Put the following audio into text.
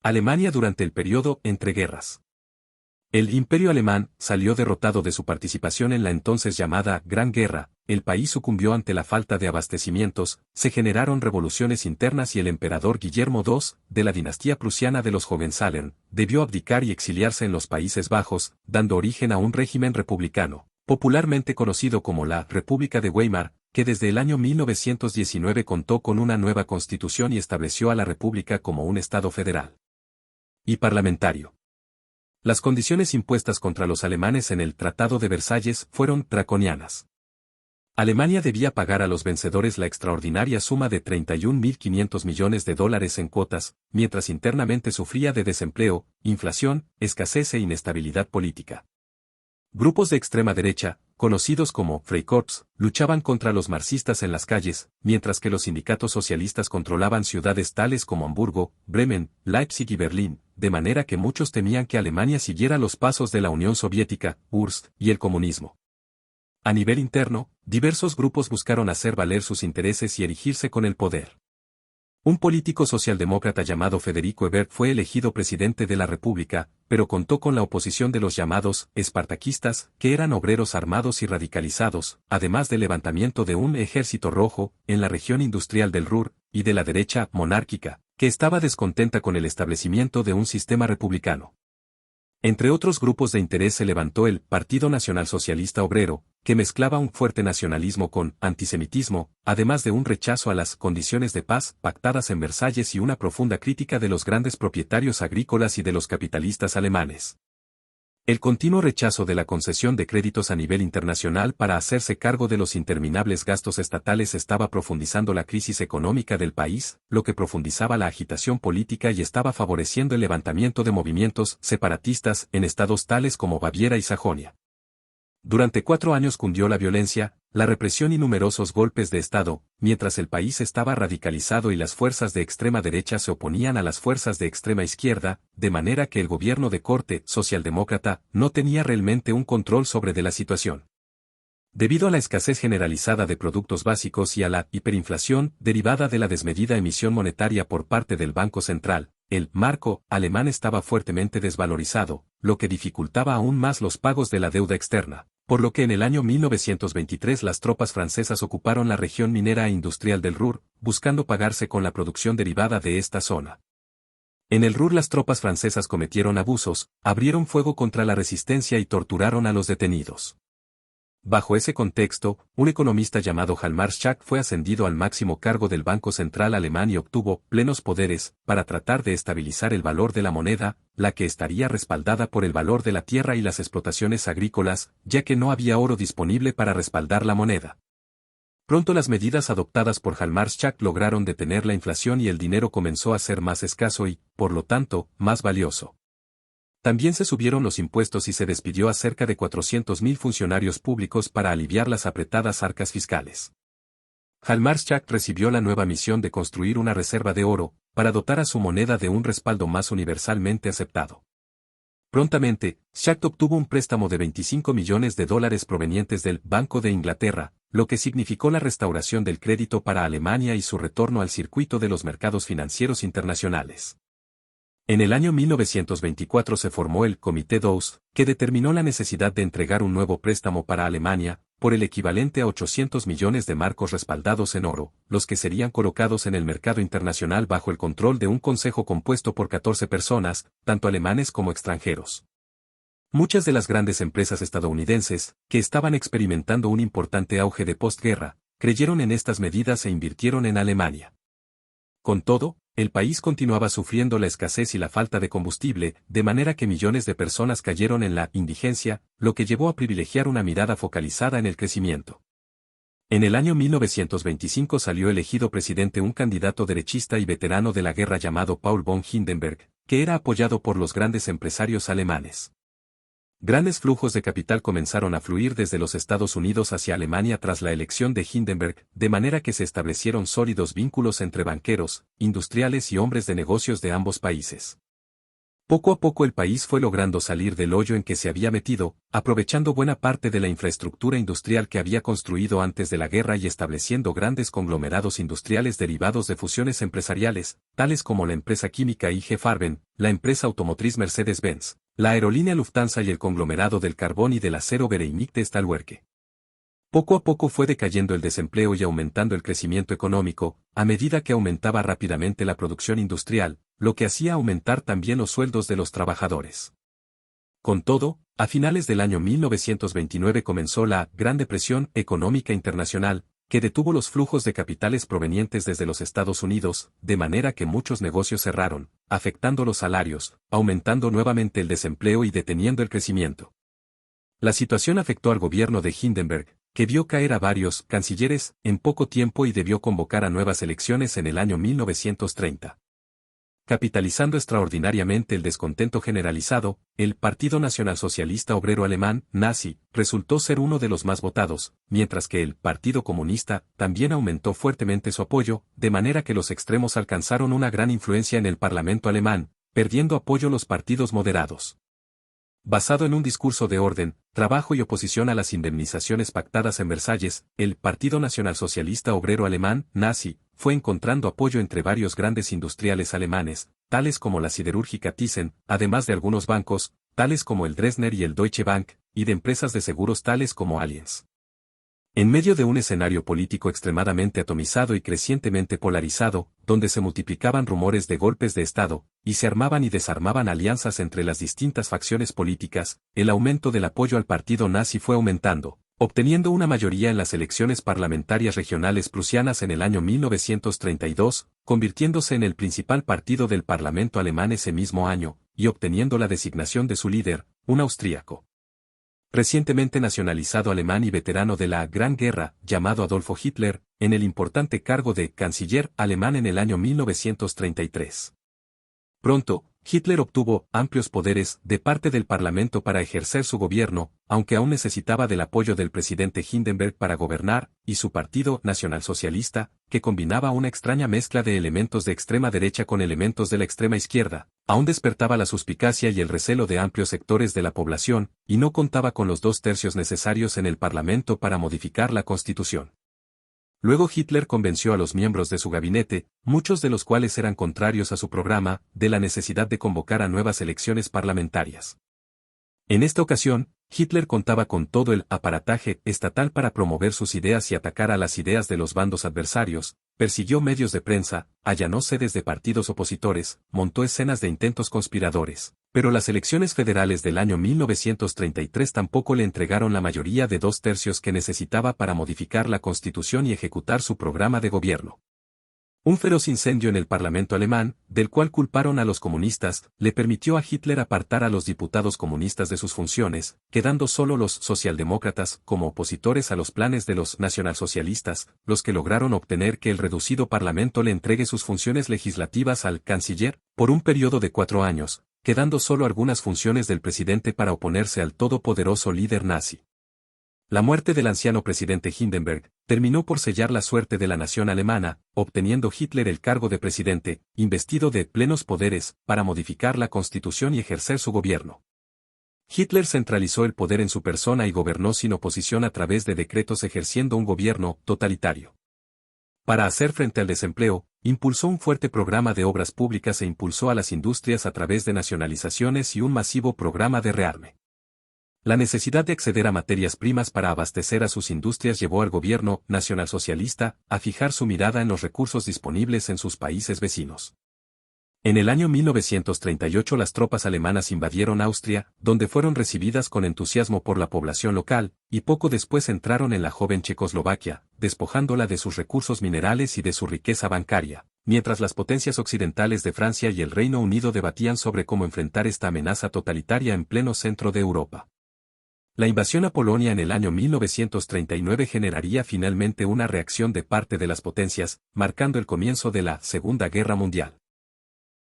Alemania durante el periodo entre guerras. El Imperio alemán salió derrotado de su participación en la entonces llamada Gran Guerra, el país sucumbió ante la falta de abastecimientos, se generaron revoluciones internas y el emperador Guillermo II, de la dinastía prusiana de los Hohenzollern, debió abdicar y exiliarse en los Países Bajos, dando origen a un régimen republicano, popularmente conocido como la República de Weimar, que desde el año 1919 contó con una nueva constitución y estableció a la República como un Estado federal y parlamentario. Las condiciones impuestas contra los alemanes en el Tratado de Versalles fueron draconianas. Alemania debía pagar a los vencedores la extraordinaria suma de 31.500 millones de dólares en cuotas, mientras internamente sufría de desempleo, inflación, escasez e inestabilidad política. Grupos de extrema derecha, conocidos como Freikorps, luchaban contra los marxistas en las calles, mientras que los sindicatos socialistas controlaban ciudades tales como Hamburgo, Bremen, Leipzig y Berlín, de manera que muchos temían que Alemania siguiera los pasos de la Unión Soviética, URSS, y el comunismo. A nivel interno, diversos grupos buscaron hacer valer sus intereses y erigirse con el poder. Un político socialdemócrata llamado Federico Ebert fue elegido presidente de la República, pero contó con la oposición de los llamados espartaquistas, que eran obreros armados y radicalizados, además del levantamiento de un ejército rojo en la región industrial del Ruhr, y de la derecha monárquica, que estaba descontenta con el establecimiento de un sistema republicano. Entre otros grupos de interés se levantó el Partido Nacional Socialista Obrero, que mezclaba un fuerte nacionalismo con antisemitismo, además de un rechazo a las condiciones de paz pactadas en Versalles y una profunda crítica de los grandes propietarios agrícolas y de los capitalistas alemanes. El continuo rechazo de la concesión de créditos a nivel internacional para hacerse cargo de los interminables gastos estatales estaba profundizando la crisis económica del país, lo que profundizaba la agitación política y estaba favoreciendo el levantamiento de movimientos separatistas en estados tales como Baviera y Sajonia. Durante 4 años cundió la violencia, la represión y numerosos golpes de Estado, mientras el país estaba radicalizado y las fuerzas de extrema derecha se oponían a las fuerzas de extrema izquierda, de manera que el gobierno de corte socialdemócrata no tenía realmente un control sobre de la situación. Debido a la escasez generalizada de productos básicos y a la hiperinflación derivada de la desmedida emisión monetaria por parte del Banco Central, el marco alemán estaba fuertemente desvalorizado, lo que dificultaba aún más los pagos de la deuda externa, por lo que en el año 1923 las tropas francesas ocuparon la región minera e industrial del Ruhr, buscando pagarse con la producción derivada de esta zona. En el Ruhr las tropas francesas cometieron abusos, abrieron fuego contra la resistencia y torturaron a los detenidos. Bajo ese contexto, un economista llamado Hjalmar Schacht fue ascendido al máximo cargo del Banco Central alemán y obtuvo plenos poderes para tratar de estabilizar el valor de la moneda, la que estaría respaldada por el valor de la tierra y las explotaciones agrícolas, ya que no había oro disponible para respaldar la moneda. Pronto las medidas adoptadas por Hjalmar Schacht lograron detener la inflación y el dinero comenzó a ser más escaso y, por lo tanto, más valioso. También se subieron los impuestos y se despidió a cerca de 400.000 funcionarios públicos para aliviar las apretadas arcas fiscales. Hjalmar Schacht recibió la nueva misión de construir una reserva de oro, para dotar a su moneda de un respaldo más universalmente aceptado. Prontamente, Schacht obtuvo un préstamo de 25 millones de dólares provenientes del Banco de Inglaterra, lo que significó la restauración del crédito para Alemania y su retorno al circuito de los mercados financieros internacionales. En el año 1924 se formó el Comité d'Ost, que determinó la necesidad de entregar un nuevo préstamo para Alemania, por el equivalente a 800 millones de marcos respaldados en oro, los que serían colocados en el mercado internacional bajo el control de un consejo compuesto por 14 personas, tanto alemanes como extranjeros. Muchas de las grandes empresas estadounidenses, que estaban experimentando un importante auge de postguerra, creyeron en estas medidas e invirtieron en Alemania. Con todo, el país continuaba sufriendo la escasez y la falta de combustible, de manera que millones de personas cayeron en la indigencia, lo que llevó a privilegiar una mirada focalizada en el crecimiento. En el año 1925 salió elegido presidente un candidato derechista y veterano de la guerra llamado Paul von Hindenburg, que era apoyado por los grandes empresarios alemanes. Grandes flujos de capital comenzaron a fluir desde los Estados Unidos hacia Alemania tras la elección de Hindenburg, de manera que se establecieron sólidos vínculos entre banqueros, industriales y hombres de negocios de ambos países. Poco a poco el país fue logrando salir del hoyo en que se había metido, aprovechando buena parte de la infraestructura industrial que había construido antes de la guerra y estableciendo grandes conglomerados industriales derivados de fusiones empresariales, tales como la empresa química IG Farben, la empresa automotriz Mercedes-Benz, la aerolínea Lufthansa y el conglomerado del carbón y del acero Vereinigte Stahlwerke. Poco a poco fue decayendo el desempleo y aumentando el crecimiento económico, a medida que aumentaba rápidamente la producción industrial, lo que hacía aumentar también los sueldos de los trabajadores. Con todo, a finales del año 1929 comenzó la Gran Depresión Económica Internacional, que detuvo los flujos de capitales provenientes desde los Estados Unidos, de manera que muchos negocios cerraron, afectando los salarios, aumentando nuevamente el desempleo y deteniendo el crecimiento. La situación afectó al gobierno de Hindenburg, que vio caer a varios cancilleres en poco tiempo y debió convocar a nuevas elecciones en el año 1930. Capitalizando extraordinariamente el descontento generalizado, el Partido Nacionalsocialista Obrero Alemán, nazi, resultó ser uno de los más votados, mientras que el Partido Comunista también aumentó fuertemente su apoyo, de manera que los extremos alcanzaron una gran influencia en el Parlamento alemán, perdiendo apoyo los partidos moderados. Basado en un discurso de orden, trabajo y oposición a las indemnizaciones pactadas en Versalles, el Partido Nacionalsocialista Obrero Alemán, nazi, fue encontrando apoyo entre varios grandes industriales alemanes, tales como la siderúrgica Thyssen, además de algunos bancos, tales como el Dresdner y el Deutsche Bank, y de empresas de seguros tales como Allianz. En medio de un escenario político extremadamente atomizado y crecientemente polarizado, donde se multiplicaban rumores de golpes de Estado, y se armaban y desarmaban alianzas entre las distintas facciones políticas, el aumento del apoyo al partido nazi fue aumentando, obteniendo una mayoría en las elecciones parlamentarias regionales prusianas en el año 1932, convirtiéndose en el principal partido del Parlamento alemán ese mismo año, y obteniendo la designación de su líder, un austríaco recientemente nacionalizado alemán y veterano de la Gran Guerra, llamado Adolfo Hitler, en el importante cargo de canciller alemán en el año 1933. Pronto, Hitler obtuvo amplios poderes de parte del Parlamento para ejercer su gobierno, aunque aún necesitaba del apoyo del presidente Hindenburg para gobernar, y su partido nacionalsocialista, que combinaba una extraña mezcla de elementos de extrema derecha con elementos de la extrema izquierda, aún despertaba la suspicacia y el recelo de amplios sectores de la población, y no contaba con los 2/3 necesarios en el Parlamento para modificar la Constitución. Luego Hitler convenció a los miembros de su gabinete, muchos de los cuales eran contrarios a su programa, de la necesidad de convocar a nuevas elecciones parlamentarias. En esta ocasión, Hitler contaba con todo el aparataje estatal para promover sus ideas y atacar a las ideas de los bandos adversarios, persiguió medios de prensa, allanó sedes de partidos opositores, montó escenas de intentos conspiradores. Pero las elecciones federales del año 1933 tampoco le entregaron la mayoría de 2/3 que necesitaba para modificar la Constitución y ejecutar su programa de gobierno. Un feroz incendio en el Parlamento alemán, del cual culparon a los comunistas, le permitió a Hitler apartar a los diputados comunistas de sus funciones, quedando solo los socialdemócratas como opositores a los planes de los nacionalsocialistas, los que lograron obtener que el reducido Parlamento le entregue sus funciones legislativas al canciller, por un periodo de 4 años, quedando solo algunas funciones del presidente para oponerse al todopoderoso líder nazi. La muerte del anciano presidente Hindenburg terminó por sellar la suerte de la nación alemana, obteniendo Hitler el cargo de presidente, investido de plenos poderes, para modificar la constitución y ejercer su gobierno. Hitler centralizó el poder en su persona y gobernó sin oposición a través de decretos ejerciendo un gobierno totalitario. Para hacer frente al desempleo, impulsó un fuerte programa de obras públicas e impulsó a las industrias a través de nacionalizaciones y un masivo programa de rearme. La necesidad de acceder a materias primas para abastecer a sus industrias llevó al gobierno nacionalsocialista a fijar su mirada en los recursos disponibles en sus países vecinos. En el año 1938 las tropas alemanas invadieron Austria, donde fueron recibidas con entusiasmo por la población local, y poco después entraron en la joven Checoslovaquia, despojándola de sus recursos minerales y de su riqueza bancaria, mientras las potencias occidentales de Francia y el Reino Unido debatían sobre cómo enfrentar esta amenaza totalitaria en pleno centro de Europa. La invasión a Polonia en el año 1939 generaría finalmente una reacción de parte de las potencias, marcando el comienzo de la Segunda Guerra Mundial.